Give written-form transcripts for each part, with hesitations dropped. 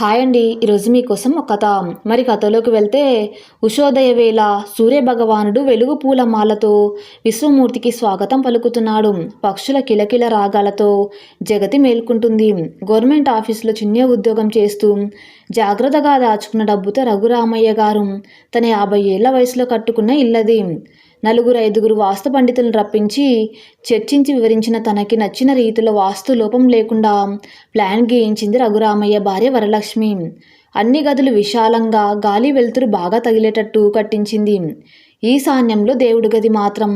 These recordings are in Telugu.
హాయ్ అండి. ఈరోజు మీకోసం ఒక కథ. మరి కథలోకి వెళ్తే, ఉషోదయ వేళ సూర్యభగవానుడు వెలుగు పూల మాలతో విశ్వమూర్తికి స్వాగతం పలుకుతున్నాడు. పక్షుల కిలకిల రాగాలతో జగతి మేల్కుంటుంది. గవర్నమెంట్ ఆఫీసులో చిన్న ఉద్యోగం చేస్తూ జాగ్రత్తగా దాచుకున్న డబ్బుతో రఘురామయ్య గారు తన 50 ఏళ్ల వయసులో కట్టుకున్న ఇల్లది. నలుగురు ఐదుగురు వాస్తు పండితులను రప్పించి చర్చించి వివరించిన తనకి నచ్చిన రీతిలో వాస్తు లోపం లేకుండా ప్లాన్ గీయించింది రఘురామయ్య భార్య వరలక్ష్మి. అన్ని గదులు విశాలంగా గాలి వెలుతురు బాగా తగిలేటట్టు కట్టించింది. ఈశాన్యంలో దేవుడి గది మాత్రం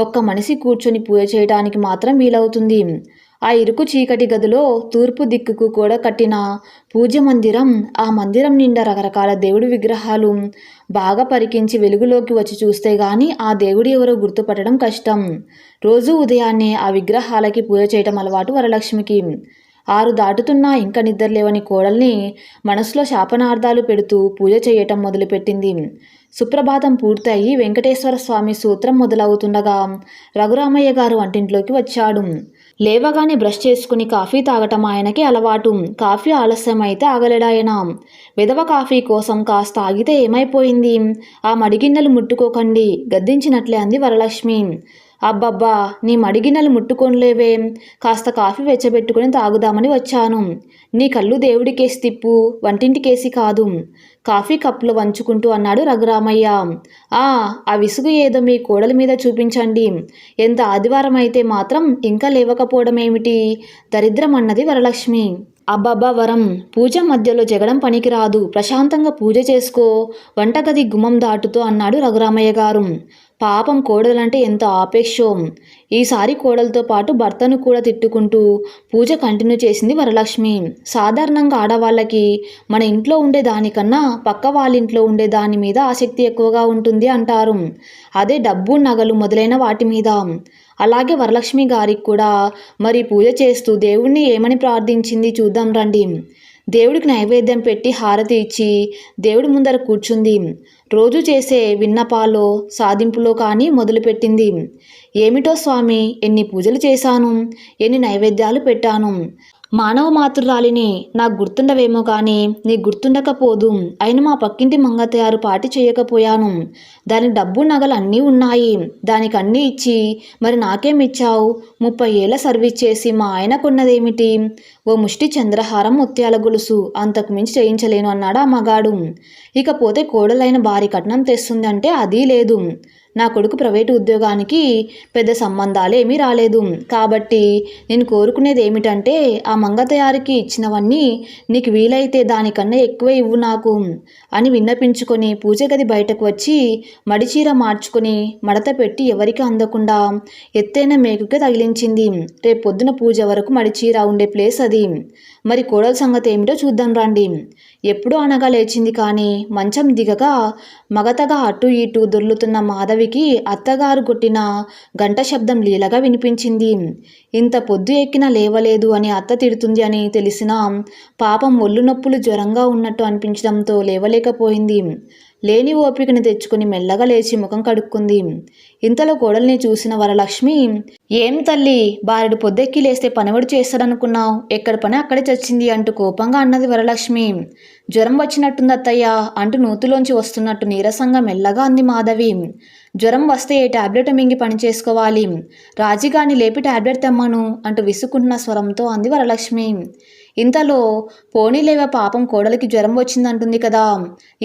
ఒక్క మనిషి కూర్చొని పూజ చేయడానికి మాత్రం వీలవుతుంది. ఆ ఇరుకు చీకటి గదిలో తూర్పు దిక్కుకు కూడా కట్టిన పూజ మందిరం. ఆ మందిరం నిండా రకరకాల దేవుడి విగ్రహాలు. బాగా పరికించి వెలుగులోకి వచ్చి చూస్తే గాని ఆ దేవుడు ఎవరో గుర్తుపట్టడం కష్టం. రోజు ఉదయాన్నే ఆ విగ్రహాలకి పూజ చేయటం అలవాటు వరలక్ష్మికి. 6 దాటుతున్నా ఇంకా నిద్రలేవని కోడల్ని మనసులో శాపనార్థాలు పెడుతూ పూజ చేయటం మొదలుపెట్టింది. సుప్రభాతం పూర్తయి వెంకటేశ్వర స్వామి సూత్రం మొదలవుతుండగా రఘురామయ్య గారు వంటింట్లోకి వచ్చాడు. లేవగానే బ్రష్ చేసుకుని కాఫీ తాగటం ఆయనకి అలవాటు. కాఫీ ఆలస్యం అయితే ఆగలేడాయన. విధవ కాఫీ కోసం కాస్త ఆగితే ఏమైపోయింది, ఆ మడిగిన్నెలు ముట్టుకోకండి గద్దించినట్లే అంది వరలక్ష్మి. అబ్బబ్బా, నీ మడిగిన్నెలు ముట్టుకోనిలేవే, కాస్త కాఫీ వెచ్చబెట్టుకుని తాగుదామని వచ్చాను. నీ కళ్ళు దేవుడికేసి తిప్పు, వంటింటికేసి కాదు, కాఫీ కప్పులు వంచుకుంటూ అన్నాడు రఘురామయ్య. ఆ విసుగు ఏదో మీ కోడలి మీద చూపించండి. ఎంత ఆదివారం అయితే మాత్రం ఇంకా లేవకపోవడం ఏమిటి, దరిద్రం అన్నది వరలక్ష్మి. అబ్బబ్బా వరం, పూజ మధ్యలో జగడం పనికిరాదు, ప్రశాంతంగా పూజ చేసుకో, వంటగది గుమ్మం దాటుతో అన్నాడు రఘురామయ్య గారు. పాపం కోడలంటే ఎంత ఆపేక్షో. ఈసారి కోడలతో పాటు భర్తను కూడా తిట్టుకుంటూ పూజ కంటిన్యూ చేసింది వరలక్ష్మి. సాధారణంగా ఆడవాళ్ళకి మన ఇంట్లో ఉండే దానికన్నా పక్క వాళ్ళింట్లో ఉండే దాని మీద ఆసక్తి ఎక్కువగా ఉంటుంది అంటారు. అదే డబ్బు నగలు మొదలైన వాటి మీద. అలాగే వరలక్ష్మి గారికి కూడా. మరి పూజ చేస్తూ దేవుణ్ణి ఏమని ప్రార్థించింది చూద్దాం రండి. దేవుడికి నైవేద్యం పెట్టి హారతి ఇచ్చి దేవుడి ముందర కూర్చుంది. రోజు చేసే విన్నపాలో సాధింపులో కానీ మొదలుపెట్టింది. ఏమిటో స్వామి, ఎన్ని పూజలు చేశాను, ఎన్ని నైవేద్యాలు పెట్టాను. మానవ మాతృరాలిని, నాకు గుర్తుండవేమో కానీ నీకు గుర్తుండకపోదు. అయినా మా పక్కింటి మంగతయారు పాటి చేయకపోయాను. దానికి డబ్బు నగలు అన్నీ ఉన్నాయి, దానికి అన్నీ ఇచ్చి మరి నాకేమిచ్చావు? 30 ఏళ్ల సర్వీస్ చేసి మా ఆయన కొన్నదేమిటి? ఓ ముష్టి చంద్రహారం, ముత్యాల గొలుసు, అంతకు మించి చేయించలేను అన్నాడు ఆ మగాడు. ఇకపోతే కోడలైన భారీ కట్నం తెస్తుందంటే అదీ లేదు. నా కొడుకు ప్రైవేటు ఉద్యోగానికి పెద్ద సంబంధాలేమీ రాలేదు. కాబట్టి నేను కోరుకునేది ఏమిటంటే ఆ మంగతయారికి ఇచ్చినవన్నీ నీకు వీలైతే దానికన్నా ఎక్కువ ఇవ్వు నాకు అని విన్నపించుకొని పూజ గది బయటకు వచ్చి మడిచీర మార్చుకొని మడత పెట్టి ఎవరికి అందకుండా ఎత్తైన మేకుకే తగిలించింది. రేపు పొద్దున పూజ వరకు మడిచీర ఉండే ప్లేస్ అది. మరి కోడల సంగతి ఏమిటో చూద్దాం రండి. ఎప్పుడూ అనగా లేచింది కానీ మంచం దిగగా మగతగా అటు ఇటు దొర్లుతున్న మాధవికి అత్తగారు కొట్టిన గంట శబ్దం లీలగా వినిపించింది. ఇంత పొద్దు ఎక్కినా లేవలేదు అని అత్త తిడుతుంది అని తెలిసినా పాపం ఒళ్ళు నొప్పులు జ్వరంగా ఉన్నట్టు అనిపించడంతో లేవలేకపోయింది. లేని ఓపికని తెచ్చుకుని మెల్లగా లేచి ముఖం కడుక్కుంది. ఇంతలో కోడల్ని చూసిన వరలక్ష్మి, ఏం తల్లి, బారెడు పొద్దెక్కి లేస్తే పనివడు చేస్తాడనుకున్నావు, ఎక్కడ పని అక్కడే చచ్చింది అంటూ కోపంగా అన్నది వరలక్ష్మి. జ్వరం వచ్చినట్టుంది అత్తయ్య అంటూ నూతులోంచి వస్తున్నట్టు నీరసంగా మెల్లగా అంది మాధవి. జ్వరం వస్తే ఏ టాబ్లెట్ మింగి పని చేసుకోవాలి, రాజీగాని లేపి టాబ్లెట్ తెమ్మను అంటూ విసుకుంటున్న స్వరంతో అంది వరలక్ష్మి. ఇంతలో పోనీలేవా, పాపం కోడలికి జ్వరం వచ్చిందంటుంది కదా,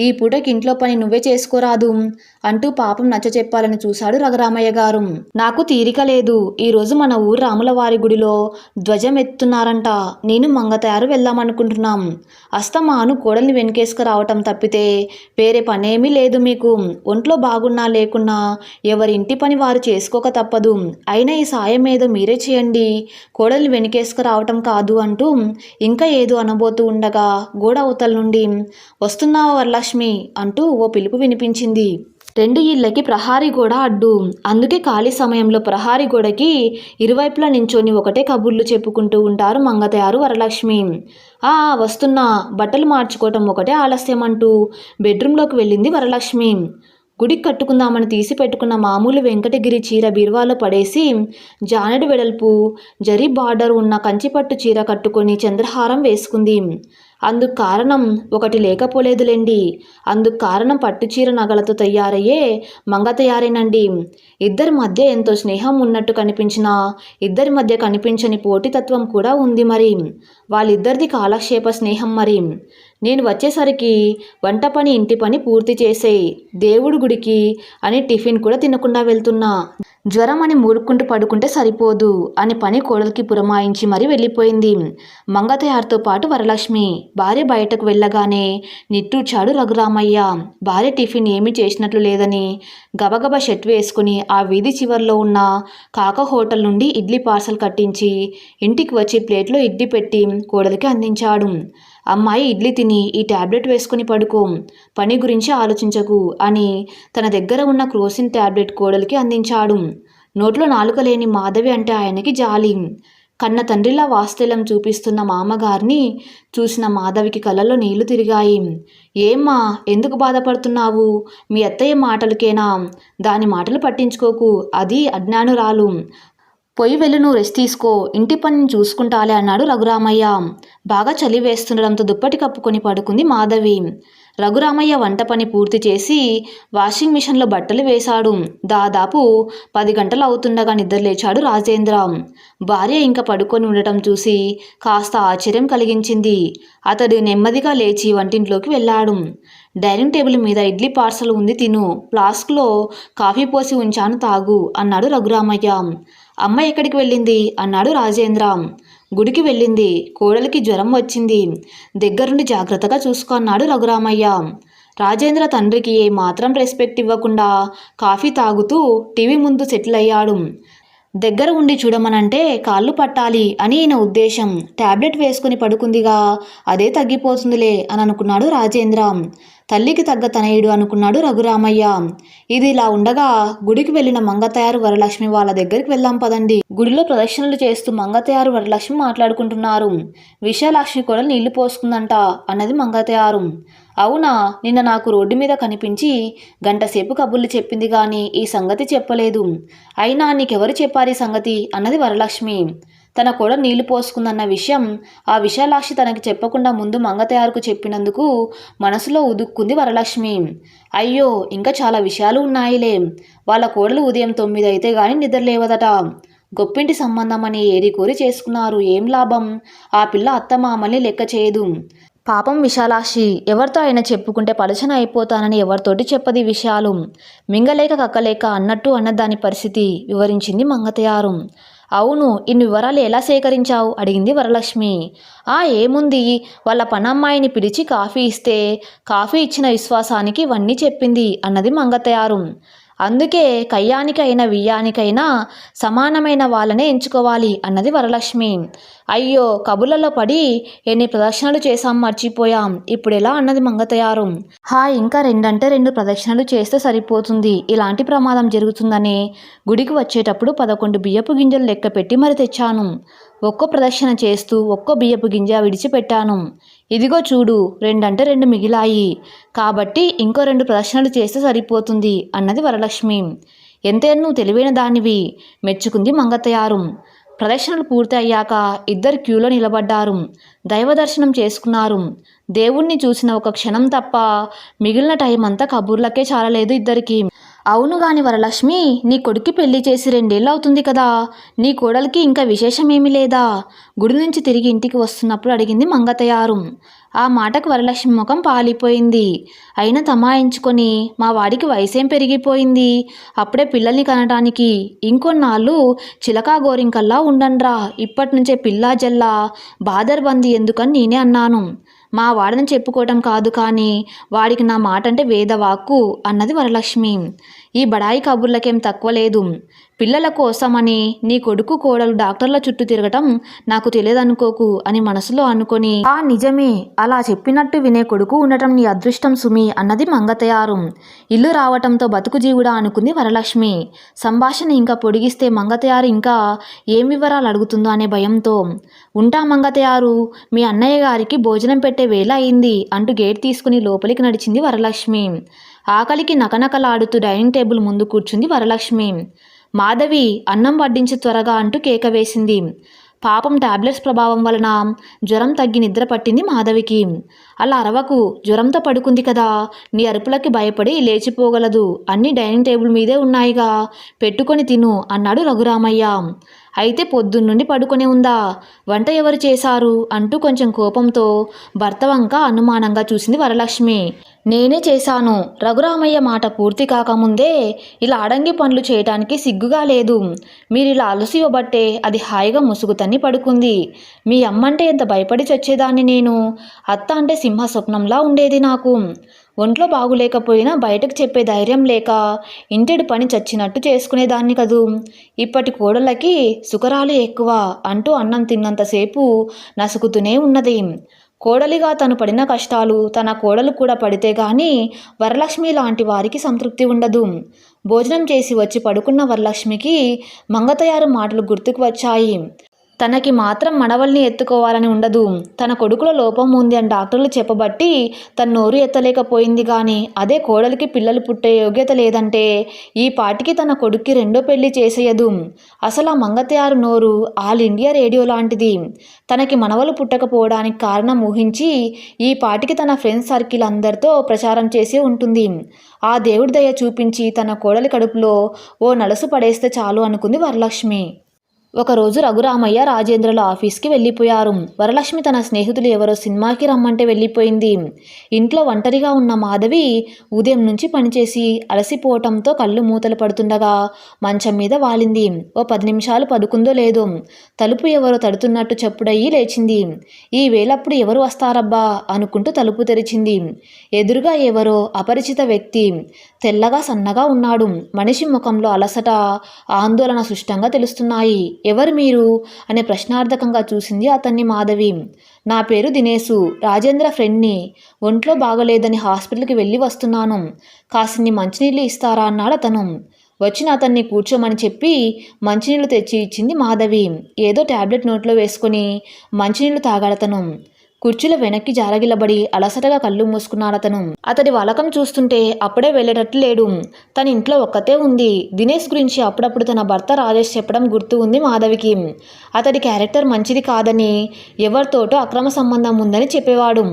ఈ పూటకి ఇంట్లో పని నువ్వే చేసుకోరాదు అంటూ పాపం నచ్చ చెప్పాలని చూశాడు రఘురామయ్య గారు. నాకు తీరిక లేదు, ఈరోజు మన ఊరు రాములవారి గుడిలో ధ్వజం ఎత్తున్నారంట, నేను మంగతయారు వెళ్దామనుకుంటున్నాం. అస్తమాను కోడల్ని వెనకేసుకు రావటం తప్పితే వేరే పనేమీ లేదు మీకు. ఒంట్లో బాగున్నా లేకున్నా ఎవరి ఇంటి పని వారు చేసుకోక తప్పదు. అయినా ఈ సాయం ఏదో మీరే చేయండి, కోడల్ని వెనకేసుకు రావటం కాదు అంటూ ఇంకా ఏదో అనబోతూ ఉండగా గోడ అవతల నుండి, వస్తున్నావా వరలక్ష్మి అంటూ ఓ పిలుపు వినిపించింది. 2 ఇళ్ళకి ప్రహారీ గోడ అడ్డు. అందుకే ఖాళీ సమయంలో ప్రహారీ గోడకి ఇరువైపులా నించొని ఒకటే కబుర్లు చెప్పుకుంటూ ఉంటారు మంగతయారు వరలక్ష్మి. వస్తున్నా, బట్టలు మార్చుకోవటం ఒకటే ఆలస్యం అంటూ బెడ్రూమ్లోకి వెళ్ళింది వరలక్ష్మి. గుడికి కట్టుకుందామని తీసి పెట్టుకున్న మామూలు వెంకటగిరి చీర బీరువాలో పడేసి జానెడు వెడల్పు జరీ బార్డర్ ఉన్న కంచిపట్టు చీర కట్టుకొని చంద్రహారం వేసుకుంది. అందుకు కారణం ఒకటి లేకపోలేదులేండి. అందుకు కారణం పట్టుచీర నగలతో తయారయ్యే మంగతయారేనండి. ఇద్దరి మధ్య ఎంతో స్నేహం ఉన్నట్టు కనిపించినా ఇద్దరి మధ్య కనిపించని పోటీతత్వం కూడా ఉంది మరి. వాళ్ళిద్దరిది కాలక్షేప స్నేహం మరి. నేను వచ్చేసరికి వంట పని ఇంటి పని పూర్తి చేసేయి, దేవుడి గుడికి అని టిఫిన్ కూడా తినకుండా వెళ్తున్నా. జ్వరం అని మూలుక్కుంటూ పడుకుంటే సరిపోదు అని పని కోడలికి పురమాయించి మరీ వెళ్ళిపోయింది. మంగతయార్తో పాటు వరలక్ష్మి. భార్య బయటకు వెళ్ళగానే నిట్టూర్చాడు రఘురామయ్య. భార్య టిఫిన్ ఏమీ చేసినట్లు లేదని గబగబా షర్ట్ వేసుకుని ఆ వీధి చివర్లో ఉన్న కాక హోటల్ నుండి ఇడ్లీ పార్సల్ కట్టించి ఇంటికి వచ్చి ప్లేట్లో ఇడ్లీ పెట్టి కోడలికి అందించాడు. అమ్మాయి ఇడ్లీ తిని ఈ టాబ్లెట్ వేసుకుని పడుకో, పని గురించి ఆలోచించకు అని తన దగ్గర ఉన్న క్రోసిన్ టాబ్లెట్ కోడలికి అందించాడు. నోట్లో నాలుక లేని మాధవి అంటే ఆయనకి జాలి. కన్న తండ్రిలా వాత్సల్యం చూపిస్తున్న మామగారిని చూసిన మాధవికి కళ్ళల్లో నీళ్లు తిరిగాయి. ఏమ్మా, ఎందుకు బాధపడుతున్నావు? మీ అత్తయ్య మాటలకేనా? దాని మాటలు పట్టించుకోకు, అది అజ్ఞానురాలు. పోయి వెళ్ళి నువ్వు రెస్ట్ తీసుకో, ఇంటి పనిని చూసుకుంటాలే అన్నాడు రఘురామయ్య. బాగా చలి వేస్తుండడంతో దుప్పటి కప్పుకొని పడుకుంది మాధవి. రఘురామయ్య వంట పని పూర్తి చేసి వాషింగ్ మిషన్లో బట్టలు వేశాడు. దాదాపు 10 గంటలు అవుతుండగా నిద్రలేచాడు రాజేంద్ర. భార్య ఇంకా పడుకొని ఉండటం చూసి కాస్త ఆశ్చర్యం కలిగించింది. అతడు నెమ్మదిగా లేచి వంటింట్లోకి వెళ్ళాడు. డైనింగ్ టేబుల్ మీద ఇడ్లీ పార్సల్ ఉంది, తిను, ఫ్లాస్క్లో కాఫీ పోసి ఉంచాను, తాగు అన్నాడు రఘురామయ్య. అమ్మ ఎక్కడికి వెళ్ళింది అన్నాడు రాజేంద్ర. గుడికి వెళ్ళింది, కోడలికి జ్వరం వచ్చింది, దగ్గరుండి జాగ్రత్తగా చూసుకో అన్నాడు రఘురామయ్య. రాజేంద్ర తండ్రికి ఏ మాత్రం రెస్పెక్ట్ ఇవ్వకుండా కాఫీ తాగుతూ టీవీ ముందు సెటిల్ అయ్యాడు. దగ్గర ఉండి చూడమనంటే కాళ్ళు పట్టాలి అని ఈయన ఉద్దేశం. టాబ్లెట్ వేసుకుని పడుకుందిగా, అదే తగ్గిపోతుందిలే అని అనుకున్నాడు రాజేంద్ర. తల్లికి తగ్గ తనయుడు అనుకున్నాడు రఘురామయ్య. ఇది ఇలా ఉండగా గుడికి వెళ్ళిన మంగతయారు వరలక్ష్మి వాళ్ళ దగ్గరికి వెళ్దాం పదండి. గుడిలో ప్రదక్షిణలు చేస్తూ మంగతయారు వరలక్ష్మి మాట్లాడుకుంటున్నారు. విశాలాక్షి కూడా నీళ్లు పోసుకుందంట అన్నది మంగతయారు. అవునా, నిన్న నాకు రోడ్డు మీద కనిపించి గంటసేపు కబుర్లు చెప్పింది కానీ ఈ సంగతి చెప్పలేదు. అయినా నీకెవరు చెప్పారు ఈ సంగతి అన్నది వరలక్ష్మి. తన కూడా నీళ్లు పోసుకుందన్న విషయం ఆ విశాలాక్షి తనకి చెప్పకుండా ముందు మంగతయారుకు చెప్పినందుకు మనసులో ఉదుక్కుంది వరలక్ష్మి. అయ్యో, ఇంకా చాలా విషయాలు ఉన్నాయిలే. వాళ్ళ కోడలు ఉదయం 9 అయితే గాని నిద్రలేవదట. గొప్పింటి సంబంధమని ఏరికోరి చేసుకున్నారు, ఏం లాభం? ఆ పిల్ల అత్తమామల్ని లెక్క చేయదు. పాపం విశాలాక్షి, ఎవరితో అయినా చెప్పుకుంటే పలుచన అయిపోతానని ఎవరితోటి చెప్పది విషయాలు. మింగలేక కక్కలేక అన్నట్టు అన్నదాని పరిస్థితి వివరించింది మంగతయారు. అవును, ఇన్ని వివరాలు ఎలా సేకరించావు అడిగింది వరలక్ష్మి. ఏముంది, వాళ్ళ పనమ్మాయిని పిలిచి కాఫీ ఇస్తే కాఫీ ఇచ్చిన విశ్వాసానికి ఇవన్నీ చెప్పింది అన్నది మంగతయారు. అందుకే కయ్యానికైనా వియ్యానికైనా సమానమైన వాళ్ళనే ఎంచుకోవాలి అన్నది వరలక్ష్మి. అయ్యో, కబుర్లలో పడి ఎన్ని ప్రదక్షిణలు చేశాం మర్చిపోయాం, ఇప్పుడెలా అన్నది మంగతయారు. ఇంకా 2 అంటే 2 ప్రదక్షిణలు చేస్తే సరిపోతుంది, ఇలాంటి ప్రమాదం జరుగుతుందని గుడికి వచ్చేటప్పుడు 11 బియ్యపు గింజలు లెక్క పెట్టి మరి తెచ్చాను. ఒక్కో ప్రదక్షిణ చేస్తూ ఒక్కో బియ్యపు గింజ విడిచిపెట్టాను. ఇదిగో చూడు, 2 అంటే 2 మిగిలాయి, కాబట్టి ఇంకో 2 ప్రదక్షిణలు చేస్తే సరిపోతుంది అన్నది వరలక్ష్మి. ఎంతైనా నువ్వు తెలివైన దానివి, మెచ్చుకుంది మంగతయారు. ప్రదక్షిణలు పూర్తి అయ్యాక ఇద్దరు క్యూలో నిలబడ్డారు. దైవ దర్శనం చేసుకున్నారు. దేవుణ్ణి చూసిన ఒక క్షణం తప్ప మిగిలిన టైం అంతా కబుర్లకే చాలలేదు ఇద్దరికి. అవును గాని వరలక్ష్మి, నీ కొడుక్కి పెళ్లి చేసి 2 ఏళ్ళు అవుతుంది కదా, నీ కోడలికి ఇంకా విశేషమేమీ లేదా? గుడి నుంచి తిరిగి ఇంటికి వస్తున్నప్పుడు అడిగింది మంగతయారు. ఆ మాటకు వరలక్ష్మి ముఖం పాలిపోయింది. అయినా తమాయించుకొని, మా వాడికి వయసేం పెరిగిపోయింది, అప్పుడే పిల్లల్ని కనడానికి ఇంకొన్నాళ్ళు చిలకా గోరింకల్లా ఉండండ్రా, ఇప్పటి నుంచే పిల్లా జల్లా బాదర్బందీ ఎందుకని నేనే అన్నాను. మా వాడని చెప్పుకోవటం కాదు కానీ వాడికి నా మాట అంటే వేదవాక్కు అన్నది వరలక్ష్మి. ఈ బడాయి కబుర్లకేం తక్కువ లేదు. పిల్లల కోసమని నీ కొడుకు కోడలు డాక్టర్ల చుట్టూ తిరగటం నాకు తెలియదనుకోకు అని మనసులో అనుకొని, నిజమే, అలా చెప్పినట్టు వినే కొడుకు ఉండటం నీ అదృష్టం సుమి అన్నది మంగతయారు. ఇల్లు రావటంతో బతుకు జీవుడా అనుకుంది వరలక్ష్మి. సంభాషణ ఇంకా పొడిగిస్తే మంగతయారు ఇంకా ఏం వివరాలు అడుగుతుందో అనే భయంతో, ఉంటా మంగతయారు, మీ అన్నయ్య గారికి భోజనం పెట్టే వేళ అయింది అంటూ గేట్ తీసుకుని లోపలికి నడిచింది వరలక్ష్మి. ఆకలికి నకనకలాడుతూ డైనింగ్ టేబుల్ ముందు కూర్చుంది వరలక్ష్మి. మాధవి, అన్నం వడ్డించి త్వరగా అంటూ కేక వేసింది. పాపం టాబ్లెట్స్ ప్రభావం వలన జ్వరం తగ్గి నిద్ర పట్టింది మాధవికి. అలా అరవకు, జ్వరంతో పడుకుంది కదా, నీ అరుపులకి భయపడి లేచిపోగలదు, అన్నీ డైనింగ్ టేబుల్ మీదే ఉన్నాయిగా, పెట్టుకొని తిను అన్నాడు రఘురామయ్య. అయితే పొద్దున్నుండి పడుకొనే ఉందా, వంట ఎవరు చేశారు అంటూ కొంచెం కోపంతో భర్త వంక అనుమానంగా చూసింది వరలక్ష్మి. నేనే చేశాను. రఘురామయ్య మాట పూర్తి కాకముందే ఇలా అడంగి పనులు చేయటానికి సిగ్గుగా లేదు. మీరు ఇలా అలసి ఇవ్వబట్టే అది హాయిగా ముసుగుతన్ని పడుకుంది. మీ అమ్మంటే ఎంత భయపడి చచ్చేదాన్ని నేను. అత్త అంటే సింహ స్వప్నంలా ఉండేది నాకు. ఒంట్లో బాగులేకపోయినా బయటకు చెప్పే ధైర్యం లేక ఇంటెడు పని చచ్చినట్టు చేసుకునేదాన్ని కదూ. ఇప్పటి కోడళ్ళకి సుఖరాలు ఎక్కువ అంటూ అన్నం తిన్నంతసేపు నసుకుతూనే ఉన్నది. కోడలిగా తను పడిన కష్టాలు తన కోడలు కూడా పడితే గాని వరలక్ష్మి లాంటి వారికి సంతృప్తి ఉండదు. భోజనం చేసి వచ్చి పడుకున్న వరలక్ష్మికి మంగతయారు మాటలు గుర్తుకు వచ్చాయి. తనకి మాత్రం మనవల్ని ఎత్తుకోవాలని ఉండదు. తన కొడుకులో లోపం ఉంది అని డాక్టర్లు చెప్పబట్టి తన నోరు ఎత్తలేకపోయింది. కానీ అదే కోడలికి పిల్లలు పుట్టే యోగ్యత లేదంటే ఈ పాటికి తన కొడుక్కి రెండో పెళ్లి చేసేయదు. అసలు ఆ మంగతయారు నోరు ఆల్ ఇండియా రేడియో లాంటిది. తనకి మనవలు పుట్టకపోవడానికి కారణం ఊహించి ఈ పాటికి తన ఫ్రెండ్స్ సర్కిల్ అందరితో ప్రచారం చేసి ఉంటుంది. ఆ దేవుడి దయ చూపించి తన కోడలి కడుపులో ఓ నలుసు పడేస్తే చాలు అనుకుంది వరలక్ష్మి. ఒకరోజు రఘురామయ్య రాజేంద్రల ఆఫీస్కి వెళ్ళిపోయారు. వరలక్ష్మి తన స్నేహితులు ఎవరో సినిమాకి రమ్మంటే వెళ్ళిపోయింది. ఇంట్లో ఒంటరిగా ఉన్న మాధవి ఉదయం నుంచి పనిచేసి అలసిపోవటంతో కళ్ళు మూతలు పడుతుండగా మంచం మీద వాలింది. ఓ 10 నిమిషాలు పడుకుందో లేదో తలుపు ఎవరో తడుతున్నట్టు చప్పుడయ్యి లేచింది. ఈ వేళప్పుడు ఎవరు వస్తారబ్బా అనుకుంటూ తలుపు తెరిచింది. ఎదురుగా ఎవరో అపరిచిత వ్యక్తి. తెల్లగా సన్నగా ఉన్నాడు. మనిషి ముఖంలో అలసట, ఆందోళన స్పష్టంగా తెలుస్తున్నాయి. ఎవరు మీరు అనే ప్రశ్నార్థకంగా చూసింది అతన్ని మాధవి. నా పేరు దినేసు, రాజేంద్ర ఫ్రెండ్ని. ఒంట్లో బాగలేదని హాస్పిటల్కి వెళ్ళి వస్తున్నాను. కాసిన్ని మంచినీళ్ళు ఇస్తారా అన్నాడు అతను. వచ్చిన అతన్ని కూర్చోమని చెప్పి మంచినీళ్ళు తెచ్చి ఇచ్చింది మాధవి. ఏదో టాబ్లెట్ నోట్లో వేసుకొని మంచినీళ్ళు తాగాడతను. కుర్చీలో వెనక్కి జారగిలబడి అలసటగా కళ్ళు మూసుకున్నాడతను. అతడి వలకం చూస్తుంటే అప్పుడే వెళ్ళేటట్లు లేడు. తన ఇంట్లో ఒక్కతే ఉంది. దినేష్ గురించి అప్పుడప్పుడు తన భర్త రాజేష్ చెప్పడం గుర్తు ఉంది మాధవికి. అతడి క్యారెక్టర్ మంచిది కాదని, ఎవరితోటో అక్రమ సంబంధం ఉందని చెప్పేవాడు.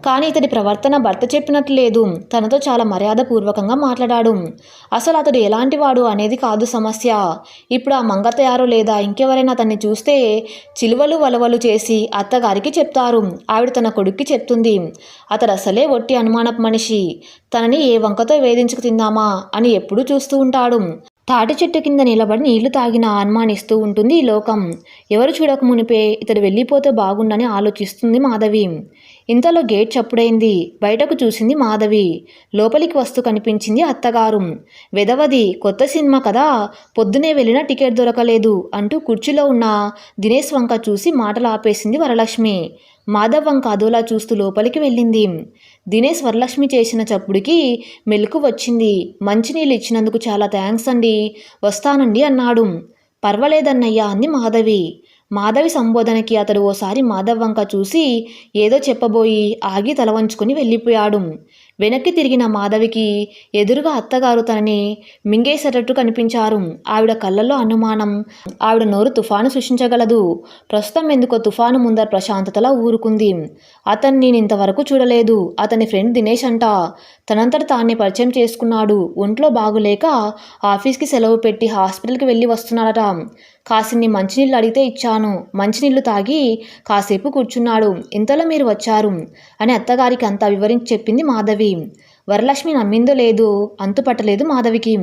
కానీ ఇతడి ప్రవర్తన భర్త చెప్పినట్లు లేదు. తనతో చాలా మర్యాదపూర్వకంగా మాట్లాడాడు. అసలు అతడు ఎలాంటి వాడు అనేది కాదు సమస్య. ఇప్పుడు ఆ మంగతయారు లేదా ఇంకెవరైనా అతన్ని చూస్తే చిలువలు వలవలు చేసి అత్తగారికి చెప్తారు. ఆవిడ తన కొడుక్కి చెప్తుంది. అతడు అసలే ఒట్టి అనుమానపు మనిషి. తనని ఏ వంకతో వేధించుకు తిందామా అని ఎప్పుడూ చూస్తూ ఉంటాడు. తాటి చెట్టు కింద నిలబడి నీళ్లు తాగినా అనుమానిస్తూ ఉంటుంది ఈ లోకం. ఎవరు చూడక మునిపే ఇతడు వెళ్ళిపోతే బాగుండని ఆలోచిస్తుంది మాధవి. ఇంతలో గేట్ చప్పుడైంది. బయటకు చూసింది మాధవి. లోపలికి వస్తూ కనిపించింది అత్తగారు. వెదవది, కొత్త సినిమా కదా, పొద్దునే వెళ్ళినా టికెట్ దొరకలేదు అంటూ కుర్చీలో ఉన్న దినేష్ వంక చూసి మాటలు ఆపేసింది వరలక్ష్మి. మాధవ్ వంక అదోలా చూస్తూ లోపలికి వెళ్ళింది. దినేష్ వరలక్ష్మి చేసిన చప్పుడుకి మెలకు వచ్చింది. మంచినీళ్ళు ఇచ్చినందుకు చాలా థ్యాంక్స్ అండి, వస్తానండి అన్నాడు. పర్వాలేదన్నయ్యా అంది మాధవి. మాధవి సంబోధనకి అతడు ఓసారి మాధవ్ వంక చూసి ఏదో చెప్పబోయి ఆగి తల వంచుకొని వెళ్ళిపోయాడు. వెనక్కి తిరిగిన మాధవికి ఎదురుగా అత్తగారు తనని మింగేసేటట్టు కనిపించారు. ఆవిడ కళ్ళల్లో అనుమానం. ఆవిడ నోరు తుఫాను సృష్టించగలదు. ప్రస్తుతం ఎందుకో తుఫాను ముందర ప్రశాంతతలా ఊరుకుంది. అతన్ని నేను ఇంతవరకు చూడలేదు. అతని ఫ్రెండ్ దినేష్ అంట. తనంతట తానే పరిచయం చేసుకున్నాడు. ఒంట్లో బాగులేక ఆఫీస్కి సెలవు పెట్టి హాస్పిటల్కి వెళ్ళి వస్తున్నాడట. కాసిన్ని మంచినీళ్ళు అడిగితే ఇచ్చాను. మంచినీళ్లు తాగి కాసేపు కూర్చున్నాడు. ఇంతలో మీరు వచ్చారు అని అత్తగారికి అంతా వివరించి చెప్పింది మాధవి. వరలక్ష్మి నమ్మిందో లేదో అంతుపట్టలేదు మాధవికి.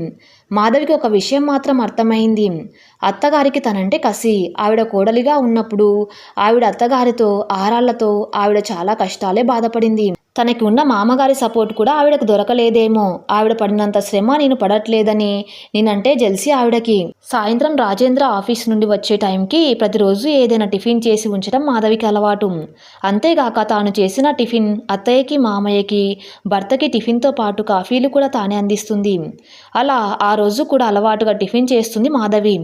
మాధవికి ఒక విషయం మాత్రం అర్థమైంది. అత్తగారికి తనంటే కసి. ఆవిడ కోడలిగా ఉన్నప్పుడు ఆవిడ అత్తగారితో ఆరాళ్లతో ఆవిడ చాలా కష్టాలే బాధపడింది. తనకి ఉన్న మామగారి సపోర్ట్ కూడా ఆవిడకు దొరకలేదేమో. ఆవిడ పడినంత శ్రమ నేను పడట్లేదని నేనంటే జెల్సీ ఆవిడకి. సాయంత్రం రాజేంద్ర ఆఫీస్ నుండి వచ్చే టైంకి ప్రతిరోజు ఏదైనా టిఫిన్ చేసి ఉంచడం మాధవికి అలవాటు. అంతేగాక తాను చేసిన టిఫిన్ అత్తయ్యకి మామయ్యకి భర్తకి టిఫిన్తో పాటు కాఫీలు కూడా తానే అందిస్తుంది. అలా ఆ రోజు కూడా అలవాటుగా టిఫిన్ చేస్తుంది మాధవి.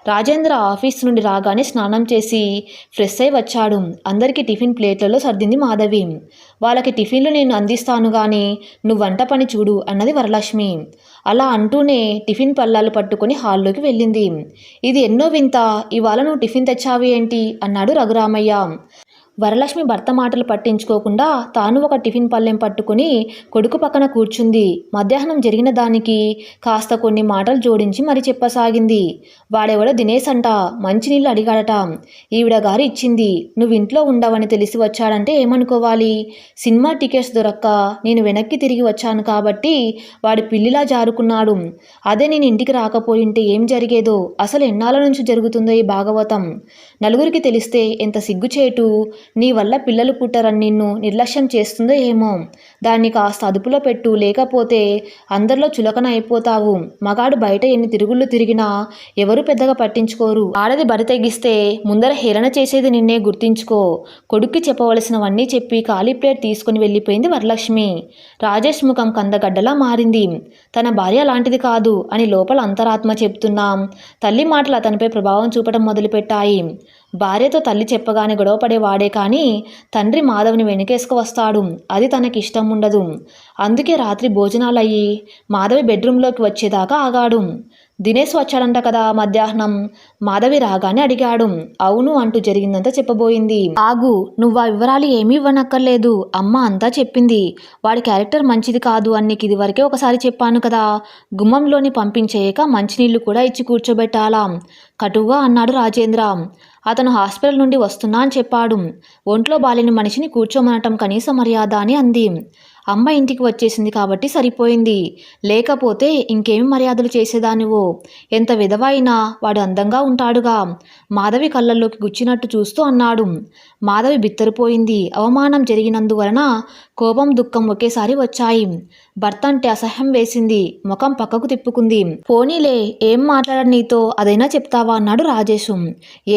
రాజేంద్ర ఆఫీస్ నుండి రాగానే స్నానం చేసి ఫ్రెష్ అయి వచ్చాడు. అందరికీ టిఫిన్ ప్లేట్లలో సర్దింది మాధవి. వాళ్ళకి టిఫిన్ నీళ్లు నేను అందిస్తాను గాని నువ్వు వంట పని చూడు అన్నది వరలక్ష్మి. అలా అంటూనే టిఫిన్ పళ్ళాలు పట్టుకుని హాల్లోకి వెళ్ళింది. ఇది ఎన్నో వింత, ఇవాళ నువ్వు టిఫిన్ తెచ్చావి ఏంటి అన్నాడు రఘురామయ్య. వరలక్ష్మి భర్త మాటలు పట్టించుకోకుండా తాను ఒక టిఫిన్ పళ్ళెం పట్టుకుని కొడుకు పక్కన కూర్చుంది. మధ్యాహ్నం జరిగిన దానికి కాస్త కొన్ని మాటలు జోడించి మరి చెప్పసాగింది. వాడెవడో దినేష్ అంట మంచినీళ్ళు అడిగాడట. ఈవిడ గారు ఇచ్చింది. నువ్వు ఇంట్లో ఉండవని తెలిసి వచ్చాడంటే ఏమనుకోవాలి? సినిమా టికెట్స్ దొరక్క నేను వెనక్కి తిరిగి వచ్చాను కాబట్టి వాడి పిల్లిలా జారుకున్నాడు. అదే నేను ఇంటికి రాకపోయింటే ఏం జరిగేదో, అసలు ఎన్నాళ్ళ నుంచి జరుగుతుందో ఈ భాగవతం. నలుగురికి తెలిస్తే ఎంత సిగ్గుచేటు. నీ వల్ల పిల్లలు పుట్టరని నిన్ను నిర్లక్ష్యం చేస్తుందో ఏమో. దాన్ని కాస్త అదుపులో పెట్టు, లేకపోతే అందరిలో చులకన అయిపోతావు. మగాడు బయట ఎన్ని తిరుగుళ్ళు తిరిగినా ఎవరు పెద్దగా పట్టించుకోరు. ఆడది బరి తెగిస్తే ముందర హేళన చేసేది నిన్నే, గుర్తించుకో. కొడుక్కి చెప్పవలసినవన్నీ చెప్పి ఖాళీ ప్లేట్ తీసుకుని వెళ్ళిపోయింది వరలక్ష్మి. రాజేష్ ముఖం కందగడ్డలా మారింది. తన భార్య లాంటిది కాదు అని లోపల అంతరాత్మ చెప్తున్నా తల్లి మాటలు అతనిపై ప్రభావం చూపడం మొదలుపెట్టాయి. భార్యతో తల్లి చెప్పగానే గొడవపడేవాడే కానీ తండ్రి మాధవ్ని వెనుకేసుకు వస్తాడు. అది తనకిష్టం ఉండదు. అందుకే రాత్రి భోజనాలయ్యి మాధవి బెడ్రూమ్లోకి వచ్చేదాకా ఆగాడు. దినేష్ వచ్చాడంట కదా మధ్యాహ్నం, మాధవి రాగానే అడిగాడు. అవును అంటూ జరిగిందంతా చెప్పబోయింది. ఆగు, నువ్వు ఆ వివరాలు ఏమీ ఇవ్వనక్కర్లేదు. అమ్మ అంతా చెప్పింది. వాడి క్యారెక్టర్ మంచిది కాదు అని నీకు ఇదివరకే ఒకసారి చెప్పాను కదా. గుమ్మంలోని పంపించేయక మంచినీళ్లు కూడా ఇచ్చి కూర్చోబెట్టాలా కటుగా అన్నాడు రాజేంద్ర. అతను హాస్పిటల్ నుండి వస్తున్నా అని చెప్పాడు. ఒంట్లో బాలేని మనిషిని కూర్చోమనటం కనీస మర్యాద అని అంది. అమ్మ ఇంటికి వచ్చేసింది కాబట్టి సరిపోయింది. లేకపోతే ఇంకేమి మర్యాదలు చేసేదానివో. ఎంత విధవ అయినా వాడు అందంగా ఉంటాడుగా. మాధవి కళ్ళల్లోకి గుచ్చినట్టు చూస్తూ అన్నాడు. మాధవి బిత్తరిపోయింది. అవమానం జరిగినందువలన కోపం దుఃఖం ఒకేసారి వచ్చాయి. భర్త అంటే అసహ్యం వేసింది. ముఖం పక్కకు తిప్పుకుంది. పోనీలే, ఏం మాట్లాడ నీతో, అదైనా చెప్తావా అన్నాడు రాజేశు.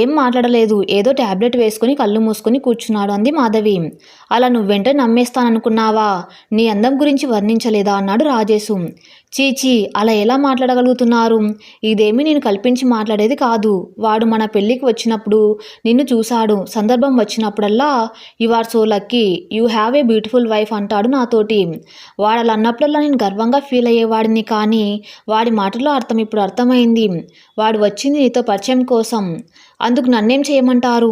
ఏం మాట్లాడలేదు, ఏదో టాబ్లెట్ వేసుకుని కళ్ళు మూసుకుని కూర్చున్నాడు అంది మాధవి. అలా నువ్వెంటే నమ్మేస్తాననుకున్నావా? నీ అందం గురించి వర్ణించలేదా అన్నాడు రాజేశు. చీచీ, అలా ఎలా మాట్లాడగలుగుతున్నారు? ఇదేమీ నేను కల్పించి మాట్లాడేది కాదు. వాడు మన పెళ్ళికి వచ్చినప్పుడు నిన్ను చూశాడు. సందర్భం వచ్చినప్పుడల్లా you are so lucky, you have a beautiful wife అంటాడు నాతోటి. వాడు అలా అన్నప్పుడల్లా నేను గర్వంగా ఫీల్ అయ్యేవాడిని. కానీ వాడి మాటల్లో అర్థం ఇప్పుడు అర్థమైంది. వాడు వచ్చింది నీతో పరిచయం కోసం. అందుకు నన్నేం చేయమంటారు?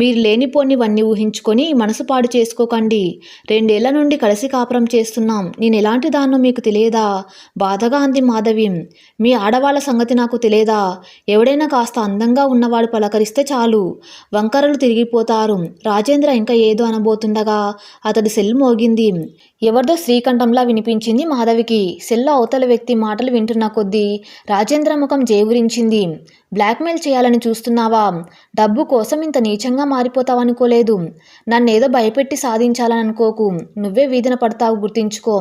మీరు లేనిపోనివన్నీ ఊహించుకొని మనసు పాడు చేసుకోకండి. 2 ఏళ్ల నుండి కలిసి కాపురం చేస్తున్నాం. నేను ఎలాంటి దాన్నో మీకు తెలియదా? బాధగా అంది మాధవి. మీ ఆడవాళ్ళ సంగతి నాకు తెలియదా? ఎవడైనా కాస్త అందంగా ఉన్నవాడు పలకరిస్తే చాలు వంకరలు తిరిగిపోతారు. రాజేంద్ర ఇంకా ఏదో అనబోతుండగా అతడి సెల్ మోగింది. ఎవరిదో శ్రీకంఠంలా వినిపించింది మాధవికి. సెల్ అవతల వ్యక్తి మాటలు వింటున్న కొద్దీ రాజేంద్ర ముఖం జేవురించింది. బ్లాక్మెయిల్ చేయాలని చూస్తున్నావా? డబ్బు కోసం ఇంత నీచంగా మారిపోతావనుకోలేదు. నన్నేదో భయపెట్టి సాధించాలని అనుకోకు. నువ్వే వీధిన పడతావు, గుర్తించుకో.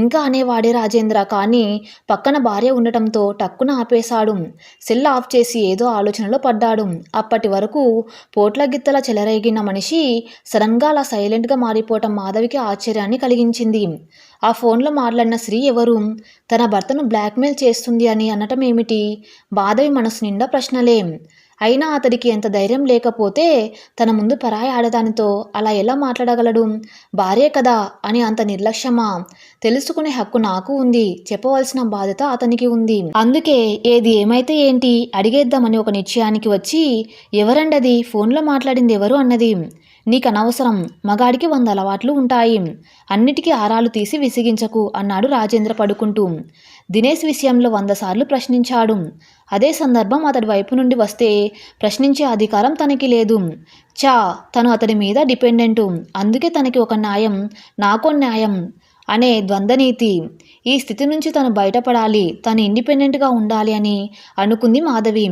ఇంకా అనేవాడే రాజేంద్ర. కానీ పక్కన భార్య ఉండటంతో టక్కున ఆపేశాడు. సెల్ ఆఫ్ చేసి ఏదో ఆలోచనలో పడ్డాడు. అప్పటి వరకు పోట్ల గిత్తల చెలరేగిన మనిషి సడన్గా అలా సైలెంట్గా మారిపోవటం మాధవికి ఆశ్చర్యాన్ని కలిగించింది. ఆ ఫోన్లో మాట్లాడిన స్త్రీ ఎవరు? తన భర్తను బ్లాక్మెయిల్ చేస్తుంది అని అనటం ఏమిటి? మాధవి మనసు నిండా ప్రశ్నలే. అయినా అతడికి ఎంత ధైర్యం లేకపోతే తన ముందు పరాయి ఆడదానితో అలా ఎలా మాట్లాడగలడు? భార్యే కదా అని అంత నిర్లక్ష్యమా? తెలుసుకునే హక్కు నాకు ఉంది. చెప్పవలసిన బాధ్యత అతనికి ఉంది. అందుకే ఏది ఏమైతే ఏంటి అడిగేద్దామని ఒక నిశ్చయానికి వచ్చి, ఎవరండది? ఫోన్లో మాట్లాడింది ఎవరు అన్నది. నీకు అనవసరం. మగాడికి 100 అలవాట్లు ఉంటాయి. అన్నిటికీ ఆరాలు తీసి విసిగించకు అన్నాడు రాజేంద్ర పడుకుంటూ. దినేష్ విషయంలో 100 సార్లు ప్రశ్నించాడు. అదే సందర్భం అతడి వైపు నుండి వస్తే ప్రశ్నించే అధికారం తనకి లేదు. తను అతడి మీద డిపెండెంటు. అందుకే తనకి ఒక న్యాయం, నాకో న్యాయం అనే ద్వంద్వనీతి. ఈ స్థితి నుంచి తను బయటపడాలి, తను ఇండిపెండెంట్గా ఉండాలి అని అనుకుంది మాధవి.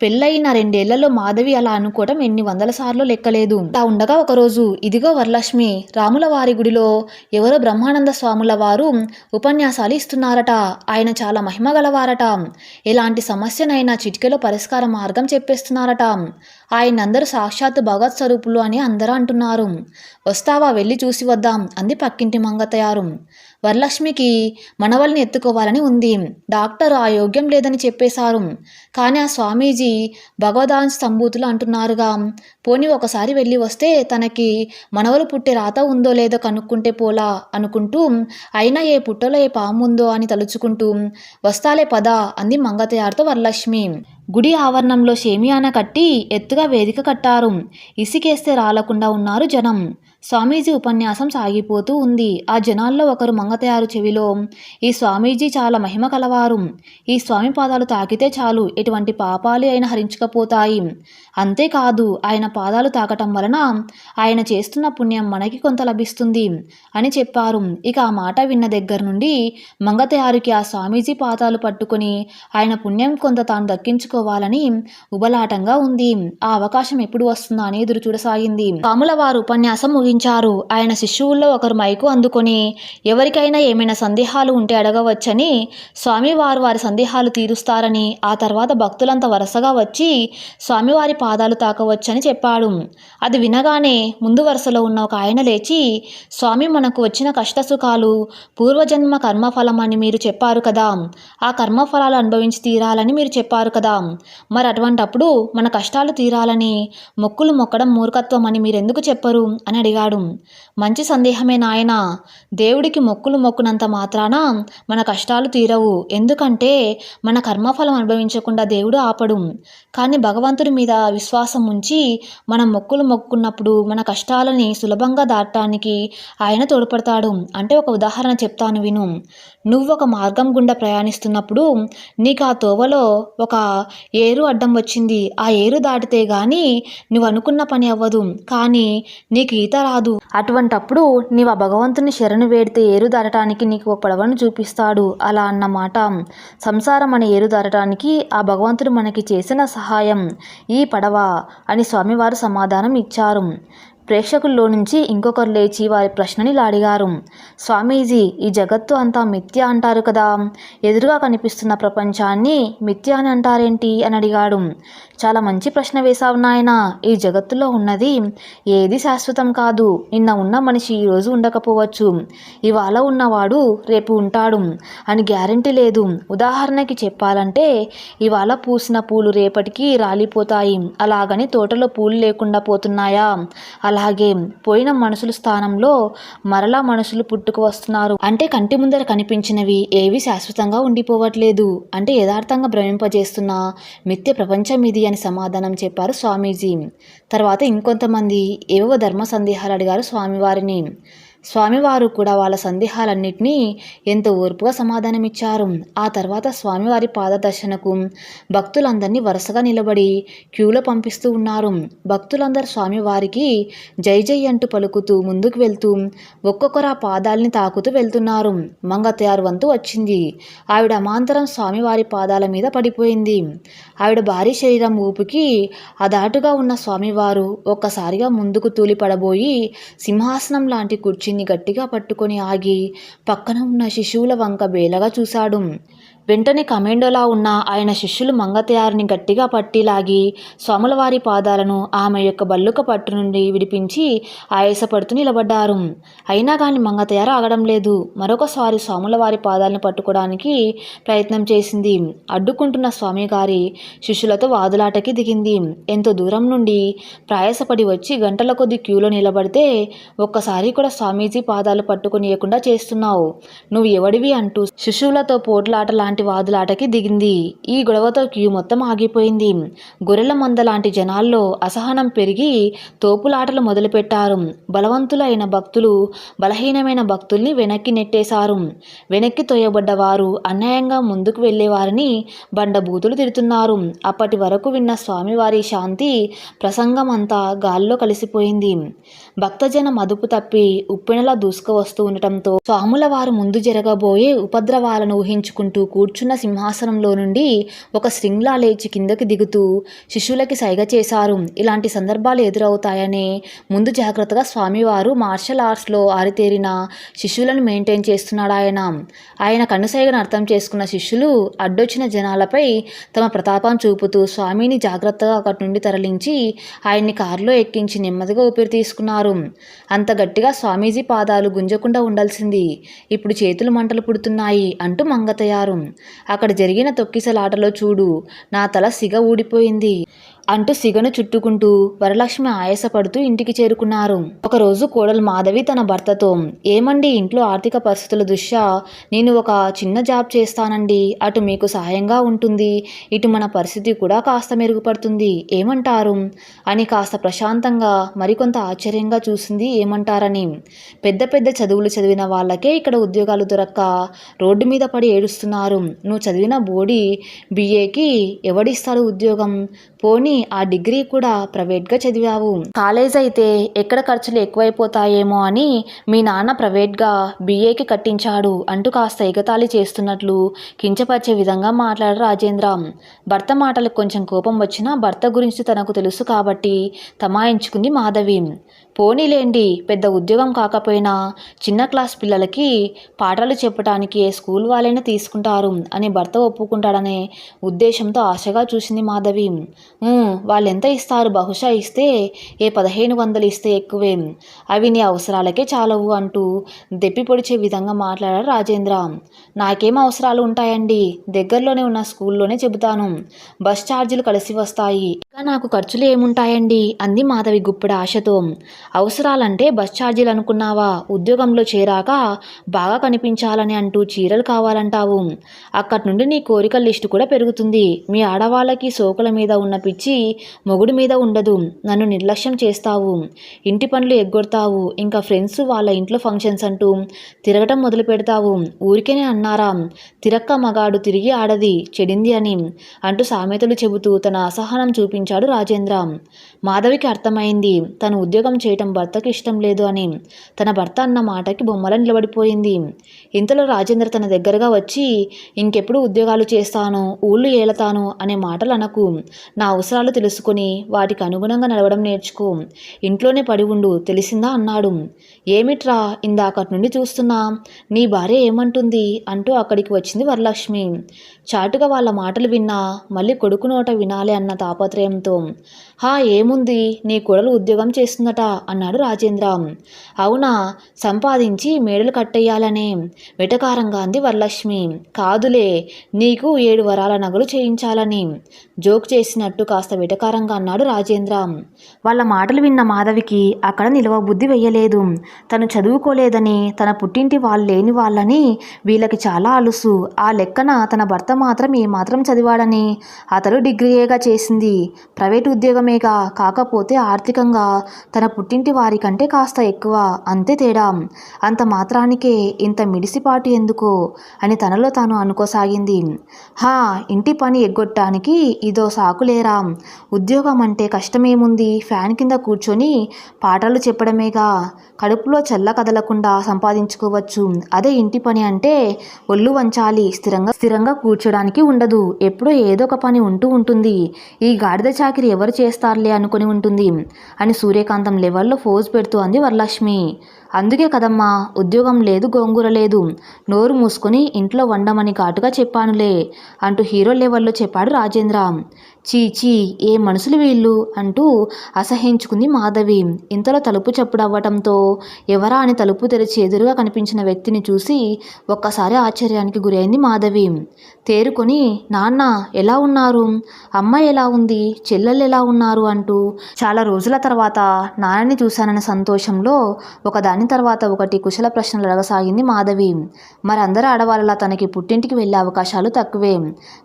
పెళ్ళయిన 2 ఏళ్లలో మాధవి అలా అనుకోవటం ఎన్ని 100 సార్లు లెక్కలేదు. అలా ఉండగా ఒకరోజు ఇదిగో వరలక్ష్మి, రాముల వారి గుడిలో ఎవరో బ్రహ్మానంద స్వాముల వారు ఉపన్యాసాలు ఇస్తున్నారట. ఆయన చాలా మహిమ గలవారట. ఎలాంటి సమస్యనైనా చిటికెలో పరిష్కార మార్గం చెప్పేస్తున్నారట. ఆయన అందరూ సాక్షాత్తు భగవత్ స్వరూపులు అని అందరూ అంటున్నారు. వస్తావా, వెళ్ళి చూసి వద్దాం అంది పక్కింటి మంగతయారు. వరలక్ష్మికి మనవల్ని ఎత్తుకోవాలని ఉంది. డాక్టర్ ఆ యోగ్యం లేదని చెప్పేశారు. కానీ ఆ స్వామీజీ భగవదాంశ సంభూతులు అంటున్నారుగా. పోనీ ఒకసారి వెళ్ళి వస్తే తనకి మనవలు పుట్టే రాత ఉందో లేదో కనుక్కుంటే పోలా అనుకుంటూ, అయినా ఏ పుట్టలో ఏ పాము ఉందో అని తలుచుకుంటూ, వస్తాలే పద అంది మంగతయారుతో వరలక్ష్మి. గుడి ఆవరణంలో షేమియాన కట్టి ఎత్తుగా వేదిక కట్టారు. ఇసికేస్తే రాలకుండా ఉన్నారు జనం. స్వామీజీ ఉపన్యాసం సాగిపోతూ ఉంది. ఆ జనాల్లో ఒకరు మంగతయారు చెవిలో, ఈ స్వామీజీ చాలా మహిమ కలవారు. ఈ స్వామి పాదాలు తాకితే చాలు ఎటువంటి పాపాలు అయినా హరించకపోతాయి. అంతేకాదు ఆయన పాదాలు తాకటం వలన ఆయన చేస్తున్న పుణ్యం మనకి కొంత లభిస్తుంది అని చెప్పారు. ఇక ఆ మాట విన్న దగ్గర నుండి మంగతయారుకి ఆ స్వామీజీ పాదాలు పట్టుకుని ఆయన పుణ్యం కొంత తాను దక్కించుకోవాలని ఉబలాటంగా ఉంది. ఆ అవకాశం ఎప్పుడు వస్తుందా అని ఎదురు చూడసాగింది. పాముల వారు ఉపన్యాసం ముగించారు. ఆయన శిష్యువుల్లో ఒకరు మైకు అందుకొని ఎవరికైనా ఏమైనా సందేహాలు ఉంటే అడగవచ్చని, స్వామివారు వారి సందేహాలు తీరుస్తారని, ఆ తర్వాత భక్తులంతా వరుసగా వచ్చి స్వామివారి పాదాలు తాకవచ్చని చెప్పాడు. అది వినగానే ముందు వరుసలో ఉన్న ఒక ఆయన లేచి, స్వామి మనకు వచ్చిన కష్టసుఖాలు పూర్వజన్మ కర్మఫలం అని మీరు చెప్పారు కదా, ఆ కర్మఫలాలు అనుభవించి తీరాలని మీరు చెప్పారు కదా, మరి అటువంటప్పుడు మన కష్టాలు తీరాలని మొక్కులు మొక్కడం మూర్ఖత్వం అని మీరెందుకు చెప్పరు అని అడిగాడు. మంచి సందేహమే నాయనా, దేవుడికి మొక్కులు మొక్కునంత మాత్రాన మన కష్టాలు తీరవు. ఎందుకంటే మన కర్మఫలం అనుభవించకుండా దేవుడు ఆపడు. కానీ భగవంతుడి మీద విశ్వాసం ఉంచి మనం మొక్కులు మొక్కున్నప్పుడు మన కష్టాలని సులభంగా దాటడానికి ఆయన తోడ్పడతాడు. అంటే ఒక ఉదాహరణ చెప్తాను విను. నువ్వు ఒక మార్గం గుండా ప్రయాణిస్తున్నప్పుడు నీకు ఆ తోవలో ఒక ఏరు అడ్డం వచ్చింది. ఆ ఏరు దాటితే గాని నువ్వు అనుకున్న పని అవ్వదు. కానీ నీకు ఈత రాదు. అటువంటప్పుడు నీవు ఆ భగవంతుని శరణు వేడితే ఏరు దాటడానికి నీకు ఒక పడవను చూపిస్తాడు. అలా అన్నమాట. సంసారం అనే ఏరు దాటడానికి ఆ భగవంతుడు మనకి చేసిన సహాయం ఈ పడవ అని స్వామివారు సమాధానం ఇచ్చారు. ప్రేక్షకుల్లో నుంచి ఇంకొకరు లేచి వారి ప్రశ్నని అడిగారు. స్వామీజీ, ఈ జగత్తు అంతా మిథ్య అంటారు కదా, ఎదురుగా కనిపిస్తున్న ప్రపంచాన్ని మిథ్య అని అంటారేంటి అని అడిగాడు. చాలా మంచి ప్రశ్న వేశావు నాయనా. ఈ జగత్తులో ఉన్నది ఏది శాశ్వతం కాదు. నిన్న ఉన్న మనిషి ఈరోజు ఉండకపోవచ్చు. ఇవాళ ఉన్నవాడు రేపు ఉంటాడు అని గ్యారెంటీ లేదు. ఉదాహరణకి చెప్పాలంటే ఇవాళ పూసిన పూలు రేపటికి రాలిపోతాయి. అలాగని తోటలో పూలు లేకుండా పోతున్నాయా? అలాగే పోయిన మనుషుల స్థానంలో మరలా మనుషులు పుట్టుకు వస్తున్నారు. అంటే కంటి ముందర కనిపించినవి ఏవి శాశ్వతంగా ఉండిపోవట్లేదు. అంటే యథార్థంగా భ్రమింపజేస్తున్న మిథ్య ప్రపంచం ఇది అని సమాధానం చెప్పారు స్వామీజీ. తర్వాత ఇంకొంతమంది ఏవో ధర్మ సందేహాలు అడిగారు స్వామివారిని. స్వామివారు కూడా వాళ్ళ సందేహాలన్నింటినీ ఎంతో ఓర్పుగా సమాధానమిచ్చారు. ఆ తర్వాత స్వామివారి పాదదర్శనకు భక్తులందరినీ వరుసగా నిలబడి క్యూలో పంపిస్తూ ఉన్నారు. భక్తులందరూ స్వామివారికి జై జై అంటూ పలుకుతూ ముందుకు వెళ్తూ ఒక్కొక్కరు ఆ పాదాలని తాకుతూ వెళ్తున్నారు. మంగతయారు వంతు వచ్చింది. ఆవిడ అమాంతరం స్వామివారి పాదాల మీద పడిపోయింది. ఆవిడ భారీ శరీరం ఊపికి అదాటుగా ఉన్న స్వామివారు ఒక్కసారిగా ముందుకు తూలి పడబోయి సింహాసనం లాంటి కుర్చీ గట్టిగా పట్టుకొని ఆగి పక్కన ఉన్న శిశువుల వంక బేలగా చూశాడు. వెంటనే కమెండోలా ఉన్న ఆయన శిష్యులు మంగతయారిని గట్టిగా పట్టిలాగి స్వాములవారి పాదాలను ఆమె యొక్క బల్లుక పట్టు నుండి విడిపించి ఆయాసపడుతూ నిలబడ్డారు. అయినా కానీ మంగతయారు ఆగడం లేదు. మరొకసారి స్వాములవారి పాదాలను పట్టుకోవడానికి ప్రయత్నం చేసింది. అడ్డుకుంటున్న స్వామిగారి శిష్యులతో వాదులాటకి దిగింది. ఎంతో దూరం నుండి ప్రయాసపడి వచ్చి గంటల కొద్ది క్యూలో నిలబడితే ఒక్కసారి కూడా స్వామీజీ పాదాలు పట్టుకునియకుండా చేస్తున్నావు, నువ్వు ఎవడివి అంటూ శిశువులతో పోట్లాట లాంటి వాదులాటకి దిగింది. ఈ గొడవతో క్యూ మొత్తం ఆగిపోయింది. గొర్రెల మంద లాంటి జనాల్లో అసహనం పెరిగి తోపులాటలు మొదలుపెట్టారు. బలవంతులైన భక్తులు బలహీనమైన భక్తుల్ని వెనక్కి నెట్టేశారు. వెనక్కి తోయబడ్డవారు అన్యాయంగా ముందుకు వెళ్లేవారిని బండబూతులు తిడుతున్నారు. అప్పటి వరకు విన్న స్వామివారి శాంతి ప్రసంగం అంతా గాల్లో కలిసిపోయింది. భక్తజనం అదుపు తప్పి ఉప్పెనలా దూసుకు వస్తూ ఉండటంతో స్వాముల వారు ముందు జరగబోయే ఉపద్రవాలను ఊహించుకుంటూ కూర్చున్న సింహాసనంలో నుండి ఒక స్ట్రింగ్లా లేచి కిందకి దిగుతూ శిష్యులకి సైగ చేశారు. ఇలాంటి సందర్భాలు ఎదురవుతాయనే ముందు జాగ్రత్తగా స్వామివారు మార్షల్ ఆర్ట్స్లో ఆరితేరిన శిష్యులను మెయింటైన్ చేస్తున్నాడు ఆయన. ఆయన కన్నుసైగను అర్థం చేసుకున్న శిష్యులు అడ్డొచ్చిన జనాలపై తమ ప్రతాపం చూపుతూ స్వామిని జాగ్రత్తగా అక్కడి నుండి తరలించి ఆయన్ని కారులో ఎక్కించి నెమ్మదిగా ఊపిరి తీసుకున్నారు. అంత గట్టిగా స్వామీజీ పాదాలు గుంజకుండా ఉండాల్సింది. ఇప్పుడు చేతులు మంటలు పుడుతున్నాయి అంటూ మంగతయారు. అక్కడ జరిగిన తొక్కిసలాటలో చూడు, నా తల సిగ ఊడిపోయింది. అంటూ సిగను చుట్టుకుంటూ వరలక్ష్మి ఆయాసపడుతూ ఇంటికి చేరుకున్నారు. ఒకరోజు కోడలు మాధవి తన భర్తతో, ఏమండి, ఇంట్లో ఆర్థిక పరిస్థితుల దృష్ట్యా నేను ఒక చిన్న జాబ్ చేస్తానండి. అటు మీకు సహాయంగా ఉంటుంది, ఇటు మన పరిస్థితి కూడా కాస్త మెరుగుపడుతుంది, ఏమంటారు అని కాస్త ప్రశాంతంగా మరికొంత ఆశ్చర్యంగా చూసింది. ఏమంటారని. పెద్ద పెద్ద చదువులు చదివిన వాళ్ళకే ఇక్కడ ఉద్యోగాలు దొరక్క రోడ్డు మీద పడి ఏడుస్తున్నారు. నువ్వు చదివిన బోడి బిఏకి ఎవడిస్తాడు ఉద్యోగం? పోనీ ఆ డిగ్రీ కూడా ప్రైవేట్గా చదివావు. కాలేజ్ అయితే ఎక్కడ ఖర్చులు ఎక్కువైపోతాయేమో అని మీ నాన్న ప్రైవేట్గా బిఏకి కట్టించాడు అంటూ కాస్త ఎగతాళి చేస్తున్నట్లు కించపరిచే విధంగా మాట్లాడారు రాజేంద్ర. భర్త మాటలకు కొంచెం కోపం వచ్చినా భర్త గురించి తనకు తెలుసు కాబట్టి తమాయించుకుంది మాధవి. పోనీలేండి, పెద్ద ఉద్యోగం కాకపోయినా చిన్న క్లాస్ పిల్లలకి పాఠాలు చెప్పడానికి ఏ స్కూల్ వాళ్ళైనా తీసుకుంటారు అని భర్త ఒప్పుకుంటాడనే ఉద్దేశంతో ఆశగా చూసింది మాధవి. వాళ్ళెంత ఇస్తారు? బహుశా ఇస్తే 1500 ఇస్తే ఎక్కువే, అవి నీ అవసరాలకే చాలవు అంటూ దెప్పి పొడిచే విధంగా మాట్లాడారు రాజేంద్ర. నాకేం అవసరాలు ఉంటాయండి, దగ్గరలోనే ఉన్న స్కూల్లోనే చెబుతాను, బస్ ఛార్జీలు కలిసి వస్తాయి, ఇంకా నాకు ఖర్చులు ఏముంటాయండి అంది మాధవి గుప్పెడు ఆశతో. అవసరాలంటే బస్ ఛార్జీలు అనుకున్నావా? ఉద్యోగంలో చేరాక బాగా కనిపించాలని అంటూ చీరలు కావాలంటావు, అక్కడి నుండి నీ కోరికల లిస్టు కూడా పెరుగుతుంది. మీ ఆడవాళ్ళకి సోకుల మీద ఉన్న పిచ్చి మొగుడి మీద ఉండదు. నన్ను నిర్లక్ష్యం చేస్తావు, ఇంటి పనులు ఎగ్గొడతావు, ఇంకా ఫ్రెండ్స్ వాళ్ళ ఇంట్లో ఫంక్షన్స్ అంటూ తిరగటం మొదలు పెడతావు. ఊరికేనే అన్నారా, తిరక్క మగాడు తిరిగి ఆడది చెడింది అని అంటూ సామెతలు చెబుతూ తన అసహనం చూపించాడు రాజేంద్ర. మాధవికి అర్థమైంది తను ఉద్యోగం చేయటం భర్తకి ఇష్టం లేదు అని. తన భర్త అన్న మాటకి బొమ్మల నిలబడిపోయింది. ఇంతలో రాజేంద్ర తన దగ్గరగా వచ్చి, ఇంకెప్పుడు ఉద్యోగాలు చేస్తాను, ఊళ్ళు ఏలతాను అనే మాటలు అనకు, నా అవసరాలు తెలుసుకొని వాటికి అనుగుణంగా నడవడం నేర్చుకో, ఇంట్లోనే పడి ఉండు, తెలిసిందా అన్నాడు. ఏమిట్రా, ఇందాకటి నుండి చూస్తున్నా, నీ భార్య ఏమంటుంది అంటూ అక్కడికి వచ్చింది వరలక్ష్మి. చాటుగా వాళ్ళ మాటలు విన్నా మళ్ళీ కొడుకు నోట వినాలి అన్న తాపత్రయంతో. ఏముంది, నీ కోడలు ఉద్యోగం చేస్తుందట అన్నాడు రాజేంద్ర. అవునా, సంపాదించి మేడలు కట్టేయాలనే వెటకారంగా అంది వరలక్ష్మి. కాదులే, నీకు 7 వరాల నగలు చేయించాలని జోక్ చేసినట్టు కాస్త వెటకారంగా అన్నాడు రాజేంద్ర. వాళ్ళ మాటలు విన్న మాధవికి అక్కడ నిలవ బుద్ధి వెయ్యలేదు. తను చదువుకోలేదని, తన పుట్టింటి వాళ్ళు లేని వాళ్ళని వీళ్ళకి చాలా అలుసు. ఆ లెక్కన తన భర్త మాత్రం ఏమాత్రం చదివాడని, అతడు డిగ్రీయేగా చేసింది, ప్రైవేటు ఉద్యోగమేగా, కాకపోతే ఆర్థికంగా తన పుట్టింటి వారి కంటే కాస్త ఎక్కువ, అంతే తేడా. అంత మాత్రానికే ఇంత మిడిసిపాటు ఎందుకో అని తనలో తాను అనుకోసాగింది. ఇంటి పని ఎగ్గొట్టడానికి ఇదో సాకులేరా, ఉద్యోగం అంటే కష్టమేముంది, ఫ్యాన్ కింద కూర్చొని పాఠాలు చెప్పడమేగా, కడుపులో చల్ల కదలకుండా సంపాదించుకోవచ్చు. అదే ఇంటి పని అంటే ఒళ్ళు వంచాలి, స్థిరంగా కూర్చోడానికి ఉండదు, ఎప్పుడో ఏదో ఒక పని ఉంటూ ఉంటుంది, ఈ గాడిద చాకిరి ఎవరు చేస్తారులే అనుకుని ఉంటుంది అని సూర్యకాంతం లెవెల్లో ఫోజ్ పెడుతూ అంది వరలక్ష్మి. అందుకే కదమ్మా, ఉద్యోగం లేదు, గోంగూర లేదు, నోరు మూసుకొని ఇంట్లో వండమని ఘాటుగా చెప్పానులే అంటూ హీరో లెవెల్లో చెప్పాడు రాజేంద్ర. చీచీ, ఏ మనుషులు వీళ్ళు అంటూ అసహించుకుంది మాధవి. ఇంతలో తలుపు చప్పుడు అవ్వటంతో ఎవరా అని తలుపు తెరిచి ఎదురుగా కనిపించిన వ్యక్తిని చూసి ఒక్కసారి ఆశ్చర్యానికి గురైంది మాధవి. తేరుకొని, నాన్న ఎలా ఉన్నారు, అమ్మ ఎలా ఉంది, చెల్లెళ్ళు ఎలా ఉన్నారు అంటూ చాలా రోజుల తర్వాత నాన్నని చూశానన్న సంతోషంలో ఒకదాని తర్వాత ఒకటి కుశల ప్రశ్నలు అడగసాగింది మాధవి. మరి అందరూ ఆడవాళ్ళలా తనకి పుట్టింటికి వెళ్ళే అవకాశాలు తక్కువే,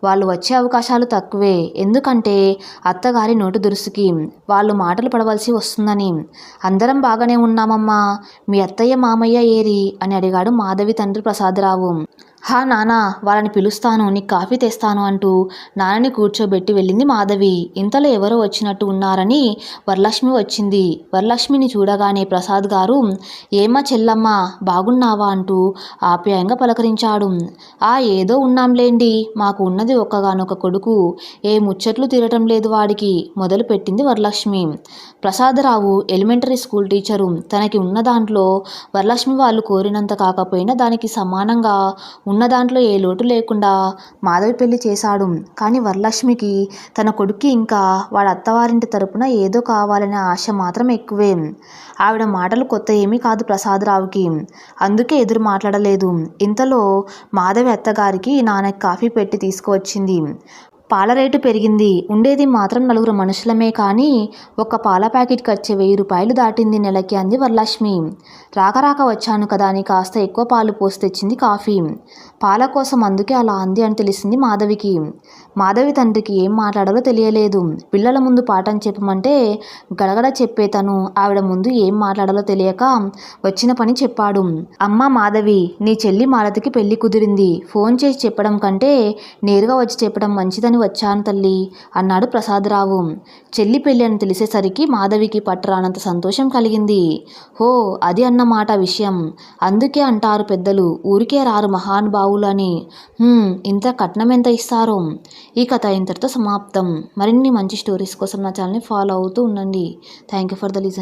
వాళ్ళు వచ్చే అవకాశాలు తక్కువే, ఎందుకంటే అత్తగారి నోటు దురుసుకి వాళ్ళు మాటలు పడవలసి వస్తుందని. అందరం బాగానే ఉన్నామమ్మా, మీ అత్తయ్య మామయ్య ఏరి అని అడిగాడు మాధవి తండ్రి ప్రసాదరావు. నాన్న, వాళ్ళని పిలుస్తాను, నీకు కాఫీ తెస్తాను అంటూ నాన్నని కూర్చోబెట్టి వెళ్ళింది మాధవి. ఇంతలో ఎవరో వచ్చినట్టు ఉన్నారని వరలక్ష్మి వచ్చింది. వరలక్ష్మిని చూడగానే ప్రసాద్ గారు, ఏమ్మా చెల్లమ్మ, బాగున్నావా అంటూ ఆప్యాయంగా పలకరించాడు. ఏదో ఉన్నాంలేండి, మాకు ఉన్నది ఒక్కగానొక్క కొడుకు, ఏ ముచ్చట్లు తీరటం లేదు వాడికి మొదలు పెట్టింది Varalakshmi. Prasadarao elementary school teacher. తనకి ఉన్న దాంట్లో వరలక్ష్మి వాళ్ళు కోరినంత కాకపోయినా దానికి సమానంగా ఉన్న దాంట్లో ఏ లోటు లేకుండా మాధవి పెళ్లి చేశాడు. కానీ వరలక్ష్మికి తన కొడుక్కి ఇంకా వాడి అత్తవారింటి తరపున ఏదో కావాలనే ఆశ మాత్రం ఎక్కువే. ఆవిడ మాటలు కొత్త ఏమీ కాదు ప్రసాదరావుకి, అందుకే ఎదురు మాట్లాడలేదు. ఇంతలో మాధవి అత్తగారికి నాన్నకి కాఫీ పెట్టి తీసుకువచ్చింది. పాల రేటు పెరిగింది. ఉండేది మాత్రం 4 మనుషులమే కానీ ఒక్క పాల ప్యాకెట్ ఖర్చు 1000 రూపాయలు దాటింది నెలకి అంది వరలక్ష్మి. రాక వచ్చాను కదా అని కాస్త ఎక్కువ పాలు పోసి తెచ్చింది కాఫీ. పాల కోసం అందుకే అలా అంది అని తెలిసింది మాధవికి. మాధవి తండ్రికి ఏం మాట్లాడాలో తెలియలేదు. పిల్లల ముందు పాఠం చెప్పమంటే గడగడ చెప్పే తను ఆవిడ ముందు ఏం మాట్లాడాలో తెలియక వచ్చిన పని చెప్పాడు. అమ్మా మాధవి, నీ చెల్లి మాలతికి పెళ్లి కుదిరింది. ఫోన్ చేసి చెప్పడం కంటే నేరుగా వచ్చి చెప్పడం మంచిదని వచ్చాను తల్లి అన్నాడు ప్రసాదరావు. చెల్లి పెళ్లి అని తెలిసేసరికి మాధవికి పట్టరానంత సంతోషం కలిగింది. హో, అది అన్నమాట విషయం. అందుకే అంటారు పెద్దలు, ఊరికే రారు మహానుభావులు అని. ఇంత కట్నం ఎంత ఇస్తారో. ఈ కథ ఇంతటితో సమాప్తం. మరిన్ని మంచి స్టోరీస్ కోసం నా ఛానల్ని ఫాలో అవుతూ ఉండండి. Thank you for the listen.